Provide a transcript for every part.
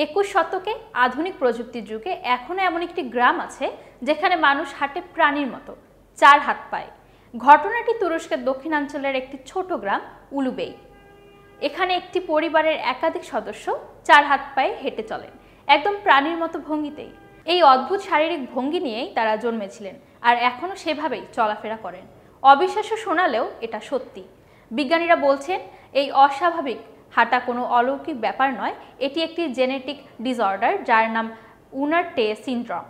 21 শতকে আধুনিক প্রযুক্তির যুগে এখনো এমন একটি গ্রাম আছে যেখানে মানুষ হাঁটে প্রাণীর মতো, 4 হাত পায়ে। ঘটনাটি তুরস্কের দক্ষিণাঞ্চলের একটি ছোট গ্রাম উলুবেই। এখানে একটি পরিবারের একাধিক সদস্য 4 হাত পায়ে হেঁটে চলেন, একদম প্রাণীর মতো ভঙ্গিতেই। এই অদ্ভুত শারীরিক ভঙ্গি নিয়েই তারা জন্মেছিলেন আর এখনো সেভাবেই চলাফেরা করেন। অবিশ্বাস্য শোনালেও এটা সত্যি। বিজ্ঞানীরা বলছেন এই অস্বাভাবিক হাঁটা কোনো অলৌকিক ব্যাপার নয়, এটি একটি জেনেটিক ডিসঅর্ডার যার নাম উনার-টে সিনড্রোম।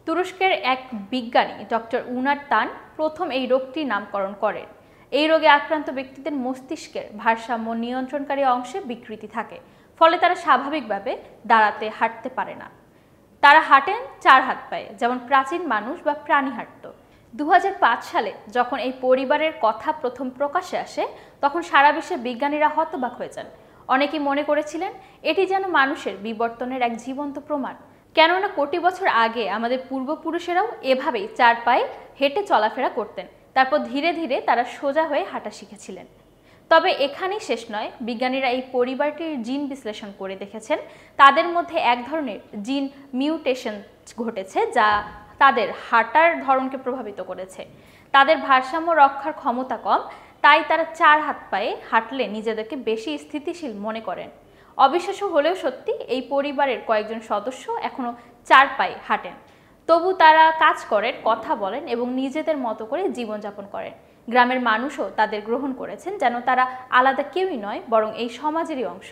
তুরস্কের এক বিজ্ঞানী ডক্টর উনার তান প্রথম এই রোগটির নামকরণ করেন। এই রোগে আক্রান্ত ব্যক্তিদের মস্তিষ্কের ভারসাম্য নিয়ন্ত্রণকারী অংশে বিকৃতি থাকে, ফলে তারা স্বাভাবিকভাবে দাঁড়াতে হাঁটতে পারে না। তারা হাঁটেন 4 হাত পায়ে, যেমন প্রাচীন মানুষ বা প্রাণী হাঁটত। 2005 সালে যখন এই পরিবারের কথা প্রথম প্রকাশ্যে আসে, তখন সারা বিশ্বে বিজ্ঞানীরা হতবাক হয়ে যান। অনেকেই মনে করেছিলেন এটি যেন মানুষের বিবর্তনের এক জীবন্ত প্রমাণ, কেননা কোটি বছর আগে আমাদের পূর্বপুরুষেরাও এভাবেই 4 পায়ে হেঁটে চলাফেরা করতেন। তারপর ধীরে ধীরে তারা সোজা হয়ে হাঁটা শিখেছিলেন। তবে এখানেই শেষ নয়, বিজ্ঞানীরা এই পরিবারটির জিন বিশ্লেষণ করে দেখেছেন তাদের মধ্যে এক ধরনের জিন মিউটেশন ঘটেছে যা তাদের হাঁটার ধরনকে প্রভাবিত করেছে। তাদের ভারসাম্য রক্ষার ক্ষমতা কম, তাই তারা 4 হাত পায়ে হাঁটলে নিজেদেরকে বেশি স্থিতিশীল মনে করেন। অবিশ্বাস্য হলেও সত্যি, এই পরিবারের কয়েকজন সদস্য এখনো 4 পায়ে হাঁটেন, তবু তারা কাজ করেন, কথা বলেন এবং নিজেদের মতো করে জীবনযাপন করেন। গ্রামের মানুষও তাদের গ্রহণ করেছেন যেন তারা আলাদা কেউই নয়, বরং এই সমাজেরই অংশ।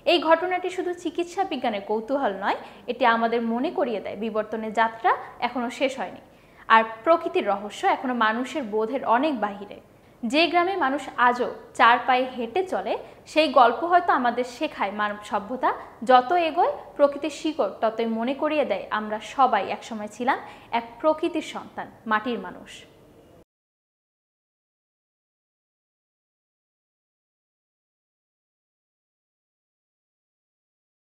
এই ঘটনাটি শুধু চিকিৎসা বিজ্ঞানের কৌতূহল নয়, এটি আমাদের মনে করিয়ে দেয় বিবর্তনের যাত্রা এখনো শেষ হয়নি, আর প্রকৃতির রহস্য এখনো মানুষের বোধের অনেক বাহিরে। যে গ্রামে মানুষ আজও 4 পায়ে হেঁটে চলে, সেই গল্প হয়তো আমাদের শেখায় মানব সভ্যতা যত এগোয় প্রকৃতির শিকড় ততই মনে করিয়ে দেয় আমরা সবাই একসময় ছিলাম এক প্রকৃতির সন্তান, মাটির মানুষ।